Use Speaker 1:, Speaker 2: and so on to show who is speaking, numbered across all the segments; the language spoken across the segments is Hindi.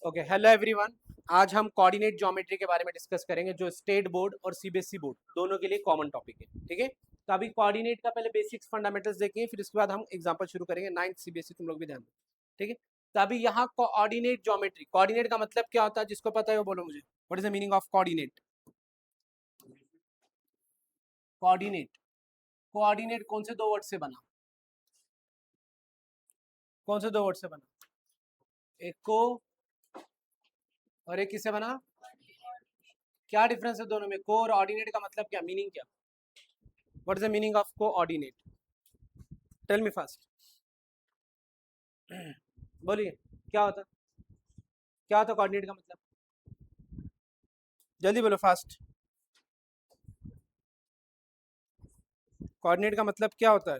Speaker 1: Okay, hello everyone. आज हम कोऑर्डिनेट ज्योमेट्री के बारे में डिस्कस करेंगे जो स्टेट बोर्ड और सीबीएसई बोर्ड दोनों के लिए कॉमन टॉपिक है। ठीक है, तो अभी कोऑर्डिनेट का पहले बेसिक्स फंडामेंटल्स देखेंगे, फिर उसके बाद हम एग्जांपल शुरू करेंगे। 9th सीबीएसई तुम लोग भी ध्यान दो। ठीक है, तो अभी यहाँ कोऑर्डिनेट ज्योमेट्री, कोऑर्डिनेट का मतलब क्या होता है? जिसको पता है वो बोलो मुझे। What is the meaning of coordinate? Coordinate, coordinate कौन से दो वर्ड से बना? कौन से दो वर्ड से बना? एक को और एक किससे बना? क्या डिफरेंस है दोनों में? को और ऑर्डिनेट का मतलब क्या, मीनिंग क्या? What is the meaning of coordinate? Tell me fast. बोलिए, क्या होता? क्या होता कोऑर्डिनेट का मतलब? जल्दी बोलो, फास्ट। कोऑर्डिनेट का मतलब क्या होता है?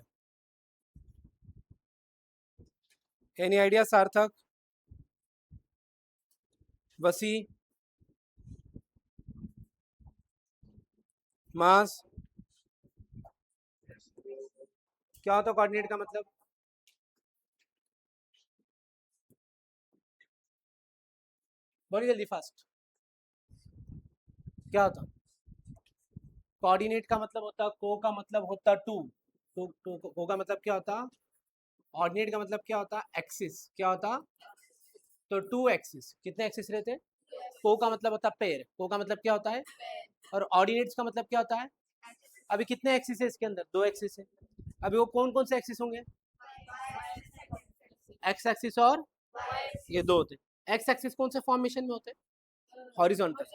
Speaker 1: एनी आइडिया सार्थक, वसी, मास? क्या होता कोऑर्डिनेट का मतलब? बोलिए जल्दी फास्ट, क्या होता? कोऑर्डिनेट का मतलब होता, को का मतलब होता टू। तो को का मतलब क्या होता? ऑर्डिनेट का मतलब क्या होता? एक्सिस। क्या होता? तो टू एक्सिस। कितने एक्सिस रहते? को का मतलब होता पेयर। को का मतलब क्या होता है? और ऑर्डिनेट्स का मतलब क्या होता है? अभी कितने एक्सिस है इसके अंदर? दो एक्सिस है। अभी वो कौन कौन से एक्सिस होंगे? एक्स एक्सिस और ये दो होते हैं। एक्स एक्सिस कौन से फॉर्मेशन में होते हैं? हॉरिजॉन्टल।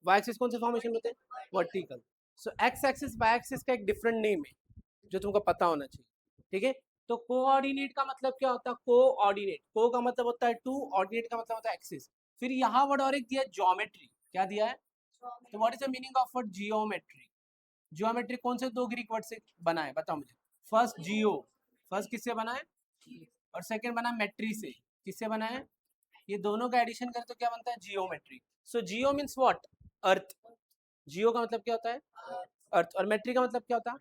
Speaker 1: वाई एक्सिस कौन से फॉर्मेशन में होते हैं? वर्टिकल। सो एक्स एक्सिस वाई एक्सिस का एक डिफरेंट नेम है जो तुमको पता होना चाहिए। ठीक है, तो कोऑर्डिनेट का मतलब क्या होता है? कोऑर्डिनेट, को का मतलब होता है टू, ऑर्डिनेट का मतलब होता है एक्सिस। फिर यहाँ वर्ड और एक दिया ज्योमेट्री। क्या दिया है? तो what is the meaning of word geometry? Geometry कौन से दो ग्रीक वर्ड से बना है, बताओ मुझे। फर्स्ट जियो, फर्स्ट किससे बना है? और सेकंड बना मेट्री से। किससे बना है? ये दोनों का एडिशन करें तो क्या बनता है? Geometry. So geo means what? Earth. Geo का मतलब क्या होता है? अर्थ। और मेट्री का मतलब क्या होता है?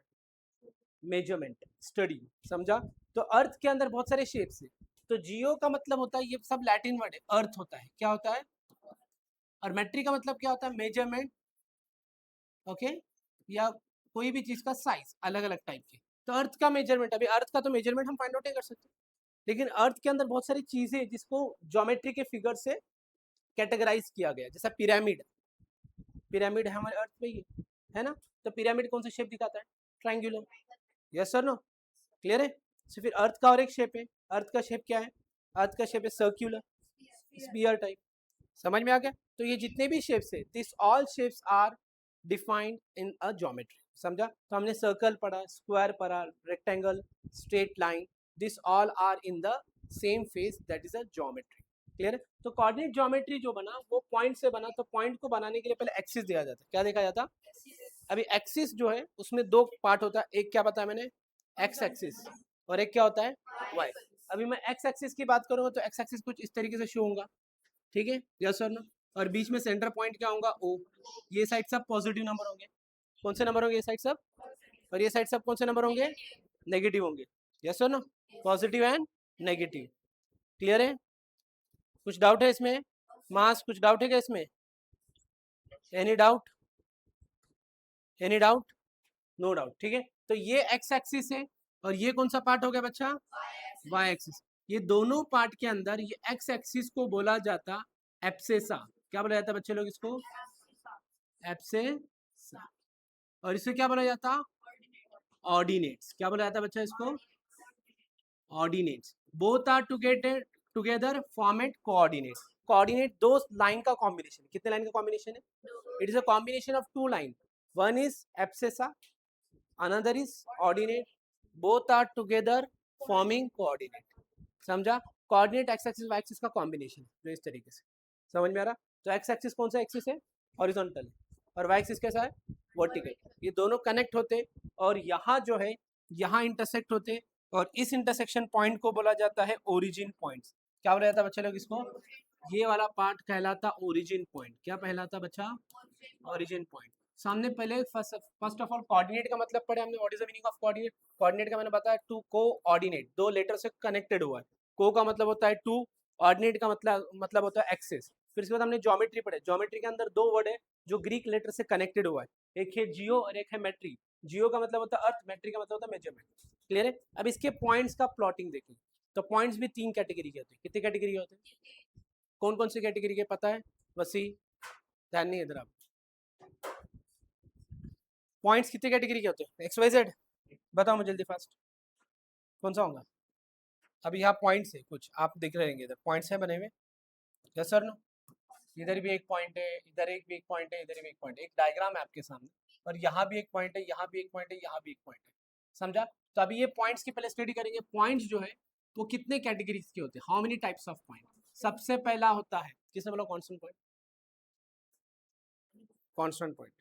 Speaker 1: Measurement, study. समझा? तो अर्थ के अंदर बहुत सारे शेप्स है। तो जियो का मतलब होता है, ये सब लैटिन वर्ड है, अर्थ होता है। क्या होता है? और मेट्री का मतलब क्या होता है? मेजरमेंट। ओके, या कोई भी चीज का साइज, अलग अलग टाइप के। तो अर्थ का मेजरमेंट, अभी अर्थ का तो मेजरमेंट हम फाइंड आउट नहीं कर सकते, लेकिन अर्थ के अंदर बहुत सारी चीजें जिसको ज्योमेट्री के फिगर से कैटेगराइज किया गया। जैसा पिरामिड, पिरामिड है हमारे अर्थ पे ही है ना? तो पिरामिड कौन सा शेप दिखाता है? Triangular. Yes sir, no? Clear है? तो फिर अर्थ का और एक शेप है। अर्थ का शेप क्या है? अर्थ का शेप है सर्क्यूलर, स्फीयर टाइप। समझ में आ गया? तो ये जितने भी शेप्स है, this all shapes are defined in a geometry. समझा? तो हमने सर्कल पढ़ा, स्क्वायर पढ़ा, rectangle, straight line, this all are in the same face, that is a geometry. Clear है? तो कोऑर्डिनेट ज्योमेट्री जो बना वो पॉइंट से बना। तो पॉइंट को बनाने के लिए पहले एक्सिस दिया जाता है। क्या देखा जाता? अभी एक्सिस जो है उसमें दो पार्ट होता है। एक क्या बताया मैंने? X axis. और एक क्या होता है? वाई। अभी मैं एक्स एक्सिस की बात करूंगा तो एक्स एक्सिस कुछ इस तरीके से शो होगा। ठीक है, यस और नो? और बीच में सेंटर पॉइंट क्या होगा? ओ। ये साइड सब पॉजिटिव नंबर होंगे। कौन से नंबर होंगे ये साइड सब? और ये साइड सब कौन से नंबर होंगे? नेगेटिव होंगे। यस और no? Positive and negative. Clear है? कुछ डाउट है इसमें? मास, कुछ डाउट है क्या इसमें? Any doubt? Any doubt? No doubt. ठीक है, तो ये एक्स एक्सिस है और ये कौन सा पार्ट हो गया बच्चा? Y axis. ये दोनों पार्ट के अंदर ये एक्स एक्सिस को बोला जाता एब्सेसा। क्या बोला जाता बच्चे लोग इसको? एब्सेसा। और इसे क्या बोला जाता? ऑर्डिनेट्स। क्या बोला जाता बच्चा इसको? Ordinates. Both are together, together form at coordinate. Coordinate दो लाइन का कॉम्बिनेशन। कितने लाइन का कॉम्बिनेशन है? It is a combination of two line. One is abscissa, another is ordinate. Both are together forming coordinate. समझा? Coordinate X axis Y axis का कॉम्बिनेशन जो इस तरीके से। समझ में आ रहा? तो एक्स एक्सिस कौन सा एक्सिस है? हॉरिजॉन्टल। और वाई एक्सिस कैसा है? वर्टिकल। ये दोनों कनेक्ट होते और यहाँ जो है, यहाँ इंटरसेक्ट होते। और इस इंटरसेक्शन पॉइंट को बोला जाता है ओरिजिन पॉइंट। क्या बोला जाता है बच्चे लोग इसको? ये वाला पार्ट कहलाता ओरिजिन पॉइंट। क्या कहलाता बच्चा? Origin point. सामने पहले फर्स्ट ऑफ ऑल कोऑर्डिनेट का मतलब पढ़े हमने। What is the meaning of coordinate? Coordinate का मैंने बताया टू कोऑर्डिनेट, दो लेटर से कनेक्टेड हुआ है। को का मतलब होता है टू, ऑर्डिनेट का मतलब होता है एक्सिस। फिर इसके बाद हमने ज्योमेट्री पढ़े, ज्योमेट्री के अंदर दो वर्ड है जो ग्रीक लेटर से कनेक्टेड हुआ है, एक है जियो और एक है मेट्री। जियो का मतलब होता है अर्थ, मेट्री का मतलब होता है मेजरमेंट। क्लियर है? अब इसके पॉइंट्स का प्लॉटिंग देखिए, तो पॉइंट्स भी 3 कैटेगरी के होते हैं। कितने कैटेगरी होते हैं? कौन कौन सी कैटेगरी के पता है? वसी, ध्यान नहीं इधर आप। पॉइंट्स कितने कैटेगरी के होते हैं? एक्स वाई जेड, बताओ मुझे जल्दी फास्ट, कौन सा होगा? अभी यहाँ पॉइंट्स है कुछ, आप देख रहे हैं इधर पॉइंट्स है बने हुए, यस सर नो? इधर भी एक पॉइंट है, इधर एक भी एक पॉइंट है, इधर भी एक पॉइंट है, एक डायग्राम है आपके सामने, और यहाँ भी एक पॉइंट है, यहाँ भी एक पॉइंट है, यहाँ भी एक पॉइंट है। समझा? तो अभी ये पॉइंट्स की पहले स्टडी करेंगे। पॉइंट्स जो है वो कितने कैटेगरीज के होते हैं, how many types of point. सबसे पहला होता है, किसने बोला? Constant point. कांस्टेंट पॉइंट,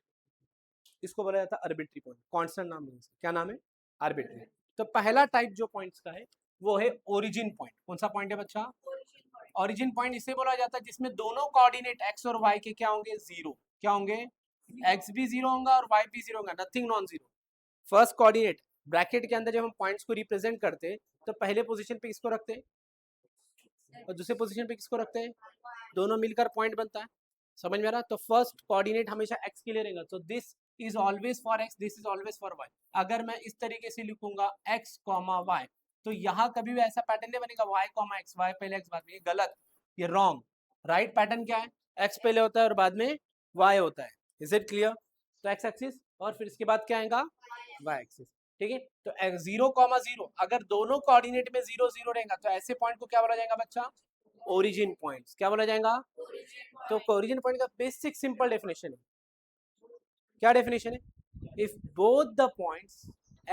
Speaker 1: इसको बोला जाता है आर्बिट्री पॉइंट। कांस्टेंट नाम नहीं है, क्या नाम है? आर्बिट्री। तो पहला टाइप जो पॉइंट्स का है वो है ओरिजिन पॉइंट। कौन सा पॉइंट है बच्चा? ओरिजिन पॉइंट इसे बोला जाता है जिसमें दोनों कोऑर्डिनेट एक्स और वाई के क्या होंगे? जीरो। क्या होंगे? एक्स भी जीरो होगा और वाई भी जीरो होगा, nothing non zero. First coordinate bracket के अंदर जब हम पॉइंट्स को रिप्रेजेंट करते तो पहले पोजीशन पे किसको रखते हैं और दूसरे पोजीशन पे किसको रखते हैं? दोनों मिलकर पॉइंट बनता है। समझ में आ रहा? तो फर्स्ट कोऑर्डिनेट हमेशा एक्स के लिए रहेगा, तो this is always for X, this is always for Y. अगर मैं इस तरीके से लिखूंगा एक्स कॉमा वाई, तो यहाँ कभी भी ऐसा पैटर्न नहीं बनेगा वाई कॉमा एक्स, वाई पहले एक्स बाद में, ये गलत, ये रॉन्ग। राइट पैटर्न क्या है? एक्स पहले होता है और बाद में वाई होता है। Is it clear? तो एक्स एक्सिस और फिर इसके बाद क्या आएगा? Y axis. ठीक है? तो 0,0 अगर दोनों कोऑर्डिनेट में 0 0 रहेगा तो ऐसे पॉइंट को क्या बोला जाएगा बच्चा? Origin points. क्या बोला जाएगा? तो ओरिजिन पॉइंट का बेसिक सिंपल डेफिनेशन है, क्या डेफिनेशन है? If both the points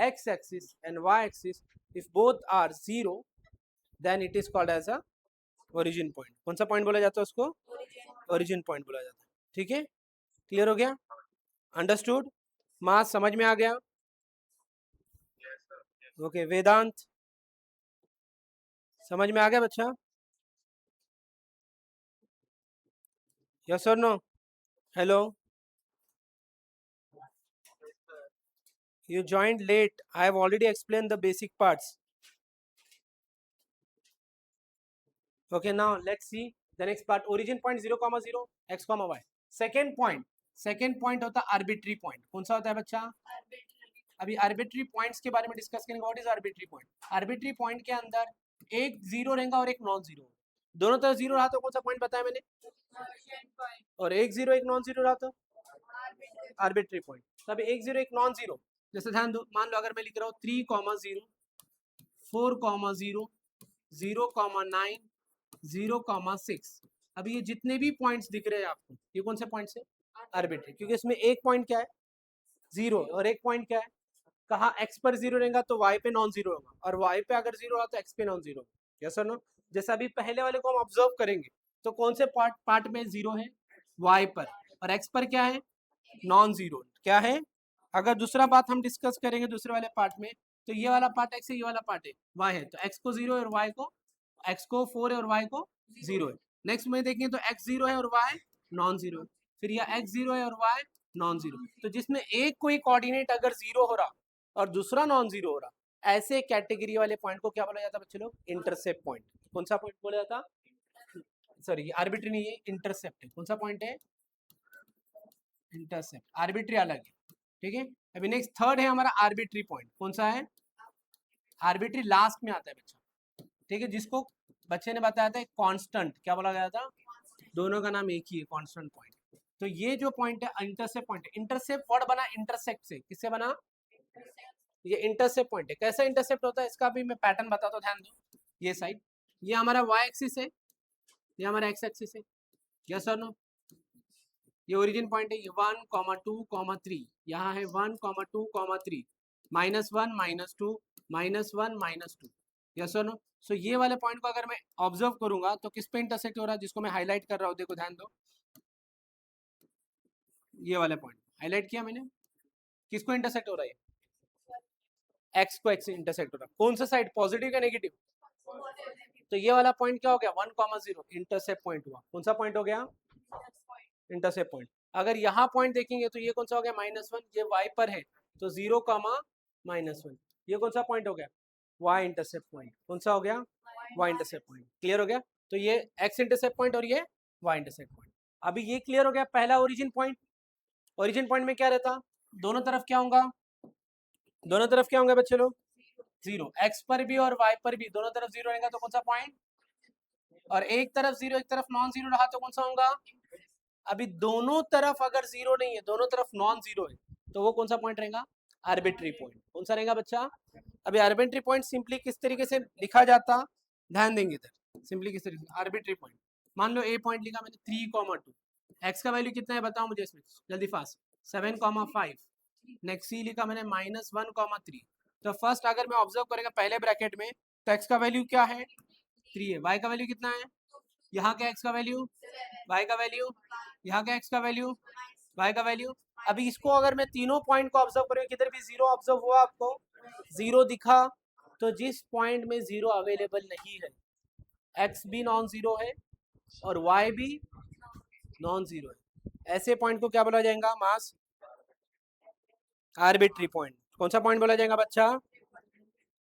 Speaker 1: x axis and y axis if both are 0 then it is called as a origin point. कौन सा पॉइंट बोला जाता है उसको? ओरिजिन पॉइंट बोला जाता है। ठीक है? क्लियर हो गया? अंडरस्टूड? मास समझ में आ गया? ओके वेदांत समझ में आ गया बच्चा? यस और no? Hello, you joined late, I have already explained the basic parts. Okay, now let's see the next part. Origin point 0, 0 x, y. second point होता है आर्बिट्री पॉइंट। कौन सा होता है बच्चा? अभी आर्बिट्री पॉइंट्स के बारे में डिस्कस करेंगे। What is arbitrary point? Arbitrary point के अंदर एक जीरो रहेगा और एक नॉन जीरो, दोनों तरफ जीरो रहा तो कौन सा पॉइंट बताया मैंने? और एक जीरो एक नॉन जीरो रहा तो आर्बिट्री पॉइंट। तब एक जीरो एक नॉन जीरो, जैसे ध्यान दो, मान लो अगर मैं लिख रहा हूँ 3,0 4,0 0,9 0,6। अभी ये जितने भी पॉइंट्स दिख रहे हैं आपको, ये कौन से पॉइंट्स है? आर्बिट्री, क्योंकि इसमें एक पॉइंट क्या है? जीरो, और एक पॉइंट क्या है? कहा एक्स पर जीरो रहेगा तो वाई पे नॉन जीरो होगा, और वाई पे अगर जीरो रहा तो एक्स पे नॉन जीरो। यस और नो? जैसे अभी पहले वाले को हम ऑब्जर्व करेंगे तो कौन से पार्ट में जीरो है? वाई पर, और एक्स पर क्या है? Non zero. क्या है? अगर दूसरा बात हम डिस्कस करेंगे दूसरे वाले पार्ट में, तो ये वाला पार्ट एक्स है, ये वाला पार्ट है वाई है, तो एक्स को जीरो है और वाई को, एक्स को 4 है और वाई को 0 है। नेक्स्ट में देखेंगे तो एक्स 0 है और वाई नॉन जीरो है, फिर यह एक्स 0 है और वाई नॉन जीरो। तो जिसमें एक कोई कोऑर्डिनेट अगर जीरो हो रहा और दूसरा नॉन जीरो हो रहा, ऐसे कैटेगरी वाले पॉइंट को क्या बोला जाता है बच्चे लोग? Intercept point. कौन सा पॉइंट बोला जाता? सॉरी, आर्बिट्री नहीं है, इंटरसेप्ट है। कौन सा पॉइंट है? इंटरसेप्ट। आर्बिट्री अलग है। ठीक है? अभी नेक्स्ट थर्ड है हमारा आर्बिट्री पॉइंट। कौन सा है? आर्बिट्री लास्ट में आता है बच्चा। ठीक है? जिसको बच्चे ने बताया था कांस्टेंट, क्या बोला गया था? दोनों का नाम एक ही है, कांस्टेंट पॉइंट। तो ये जो पॉइंट है इंटरसेप्ट पॉइंट है। इंटरसेप्ट वर्ड बना इंटरसेक्ट से, किससे बना? ये इंटरसेप्ट पॉइंट है। कैसा इंटरसेप्ट होता है इसका भी मैं पैटर्न बताता हूँ, ध्यान दो। ये साइड, ये हमारा y एक्सिस है, ये हमारा x एक्सिस है। यस और नो? ये ओरिजिन पॉइंट है, ये 1, 2, 3, यहाँ है 1, 2, 3, -1 -2 -1 -2। यस और नो? सो ये वाले पॉइंट को अगर मैं ऑब्जर्व करूंगा तो किस पे इंटरसेक्ट हो रहा है, जिसको मैं हाईलाइट कर रहा हूँ, देखो ध्यान दो, ये वाले पॉइंट हाईलाइट किया मैंने, किसको इंटरसेक्ट हो रहा है? एक्स को एक्स से इंटरसेक्ट हो रहा है। कौन सा साइड, पॉजिटिव या नेगेटिव? तो ये वाला पॉइंट क्या हो गया? 1,0 इंटरसेप्ट पॉइंट हुआ। कौन सा पॉइंट हो गया? Intercept point. अगर यहाँ पॉइंट देखेंगे तो ये कौन सा हो गया? -1, ये y पर है तो 0, -1। ये कौन सा पॉइंट हो गया? y intercept point. कौन सा हो गया? y intercept point. क्लियर हो गया? तो ये एक्स इंटरसेप्ट पॉइंट और ये वाई इंटरसेप्ट पॉइंट। अभी ये क्लियर हो गया पहला ओरिजिन पॉइंट। ओरिजिन पॉइंट में क्या रहता, दोनों तरफ क्या होगा, दोनों तरफ क्या होंगे बच्चे लोग, जीरो। एक्स पर भी और वाई पर भी दोनों तरफ जीरो रहेगा तो कौन सा पॉइंट, और एक तरफ जीरो एक तरफ नॉन जीरो रहा तो कौन सा होगा। अभी दोनों तरफ अगर जीरो नहीं है, दोनों तरफ नॉन जीरो है, तो वो कौन सा पॉइंट रहेगा, आर्बिट्री पॉइंट। कौन सा रहेगा बच्चा। अभी आर्बिट्री पॉइंट सिंपली किस तरीके से लिखा जाता, ध्यान देंगे इधर, सिंपली किस तरीके से आर्बिट्री पॉइंट। मान लो ए पॉइंट लिखा मैंने 3,2, एक्स का वैल्यू कितना है बताओ मुझे इसमें जल्दी फास्ट, 7,5। नेक्स्ट सी लिखा मैंने -1,3। तो फर्स्ट अगर मैं ऑब्जर्व करेंगे पहले ब्रैकेट में, तो एक्स का वैल्यू क्या है 3 है, वाई का वैल्यू कितना है, यहाँ का एक्स का वैल्यू, वाई का वैल्यू, यहाँ का एक्स का वैल्यू, वाई का वैल्यू। अभी इसको अगर मैं तीनों पॉइंट को ऑब्जर्व करूँ, किधर भी जीरो ऑब्जर्व हुआ आपको, जीरो दिखा, तो जिस पॉइंट में जीरो अवेलेबल नहीं है, एक्स भी नॉन जीरो है और वाई भी नॉन जीरो है, ऐसे पॉइंट को क्या बोला जाएगा मास, आर्बिट्री पॉइंट। कौन सा पॉइंट बोला जाएगा बच्चा,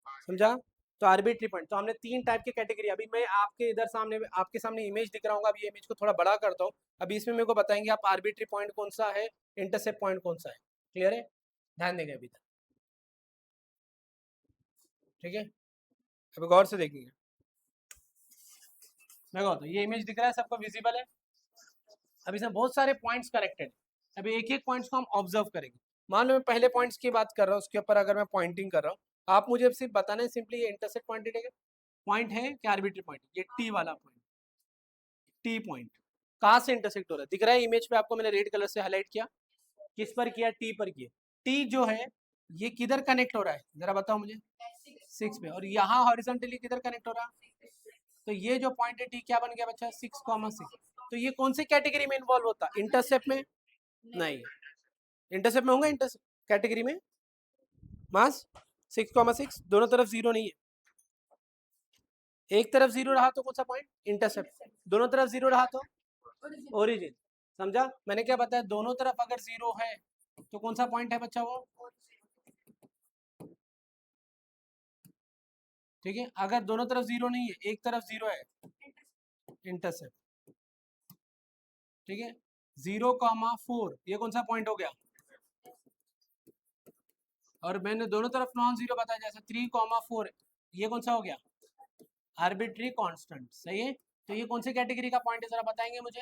Speaker 1: समझा। तो आर्बिट्री पॉइंट, तो हमने 3 टाइप की कैटेगरी, अभी मैं आपके इधर सामने आपके सामने इमेज दिख रहा हूँ, अभी इमेज को थोड़ा बड़ा करता हूँ। अभी इसमें मेरे को बताएंगे आप आर्बिट्री पॉइंट कौन सा है, इंटरसेप्ट पॉइंट कौन सा है, क्लियर है, ध्यान देंगे अभी तक, ठीक है। अभी गौर से देखेंगे, मैं कहता हूँ ये इमेज दिख रहा है सबको, विजिबल है। अभी इसमें बहुत सारे पॉइंट्स कनेक्टेड है, अभी एक एक पॉइंट्स को हम ऑब्जर्व करेंगे। मान लो मैं पहले पॉइंट्स की बात कर रहा हूँ, उसके ऊपर अगर मैं पॉइंटिंग कर रहा हूँ, आप मुझे सिर्फ बताना है सिंपली ये इंटरसेप्ट पॉइंट है क्या आर्बिट्री पॉइंट, ये टी वाला पॉइंट, टी पॉइंट कहाँ से इंटरसेक्ट हो रहा है, दिख रहा है इमेज पे आपको, मैंने रेड कलर से हाईलाइट किया, किस पर किया, टी पर किया। टी जो है ये किधर कनेक्ट हो रहा है जरा बताओ मुझे, 6 पे, और यहाँ हॉरिजॉन्टली किधर कनेक्ट हो रहा है, तो ये जो पॉइंट है टी क्या बन गया बच्चा 6,6। तो ये कौन सी कैटेगरी में इन्वॉल्व होता, इंटरसेप्ट में नहीं, इंटरसेप्ट में होंगे, इंटरसेप्ट कैटेगरी में मास 6,6, दोनों तरफ जीरो नहीं है, एक तरफ जीरो रहा तो कौन सा पॉइंट, इंटरसेप्ट, दोनों तरफ जीरो रहा तो ओरिजिन। समझा मैंने क्या बताया, दोनों तरफ अगर जीरो है तो कौन सा पॉइंट है बच्चा वो, ठीक है। अगर दोनों तरफ जीरो नहीं है, एक तरफ जीरो है, इंटरसेप्ट, ठीक है। 0,4 ये कौन सा पॉइंट हो गया, और मैंने दोनों तरफ नॉन जीरो बताया, जैसे 3,4 ये कौन सा हो गया, आर्बिट्री कांस्टेंट, सही है। तो ये कौन सी कैटेगरी का पॉइंट है जरा बताएंगे मुझे,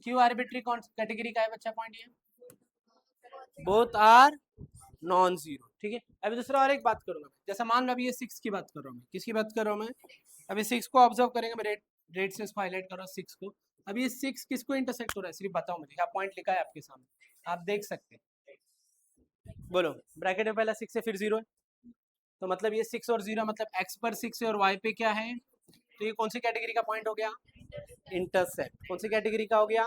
Speaker 1: क्यों आर्बिट्री कैटेगरी का है बच्चा पॉइंट ये, बोथ आर नॉन जीरो, ठीक है। अभी दूसरा और एक बात करूंगा, जैसा मान लो अभी ये 6 की बात कर रहा हूँ मैं, किसकी बात कर रहा हूँ मैं, अभी 6 को ऑब्जर्व करेंगे, मैं रेड से इसको हाईलाइट कर रहा हूँ 6 को। अभी ये 6 किसको इंटरसेक्ट हो रहा है सिर्फ बताओ मुझे, क्या पॉइंट लिखा है आपके सामने, आप देख सकते हैं, बोलो, ब्रैकेट में पहला 6 है फिर जीरो है, तो मतलब ये 6 और जीरो मतलब एक्स पर 6 है और वाई पे क्या है, तो ये कौन सी कैटेगरी का पॉइंट हो गया, इंटरसेप्ट। कौन सी कैटेगरी का हो गया,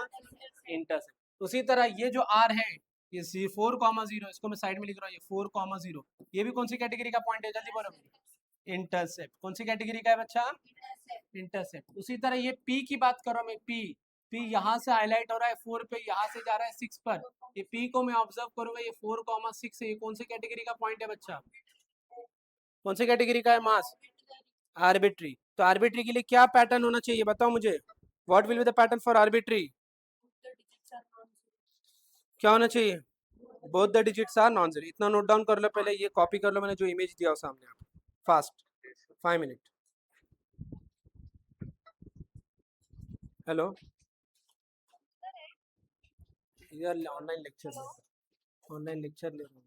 Speaker 1: इंटरसेप्ट। उसी तरह ये जो आर है, ये 4,0, इसको मैं साइड में लिख रहा हूँ, ये 4,0, ये भी कौन सी कैटेगरी का पॉइंट है जल्दी बोलो, इंटरसेप्ट। कौन सी कैटेगरी का है बच्चा, इंटरसेप्ट। उसी तरह ये पी की बात कर रहा हूँ मैं, पी, पी यहाँ से हाईलाइट हो रहा है 4 पे, यहाँ से जा रहा है 6 पर, ये पी को मैं ऑब्जर्व करूंगा, ये 4,6 है, ये कौन सी कैटेगरी का पॉइंट है बच्चा, कौन सी कैटेगरी का है मास, आर्बिट्री। तो आर्बिट्री के लिए क्या पैटर्न होना चाहिए बताओ मुझे, what will be the pattern for arbitrary, क्या होना चाहिए, both the digits are non zero. इतना नोट डाउन कर लो पहले, ये कॉपी कर लो, मैंने जो इमेज दिया हो सामने आप, फास्ट 5 मिनट। हेलो यार, ऑनलाइन लेक्चर ले रहा हूँ।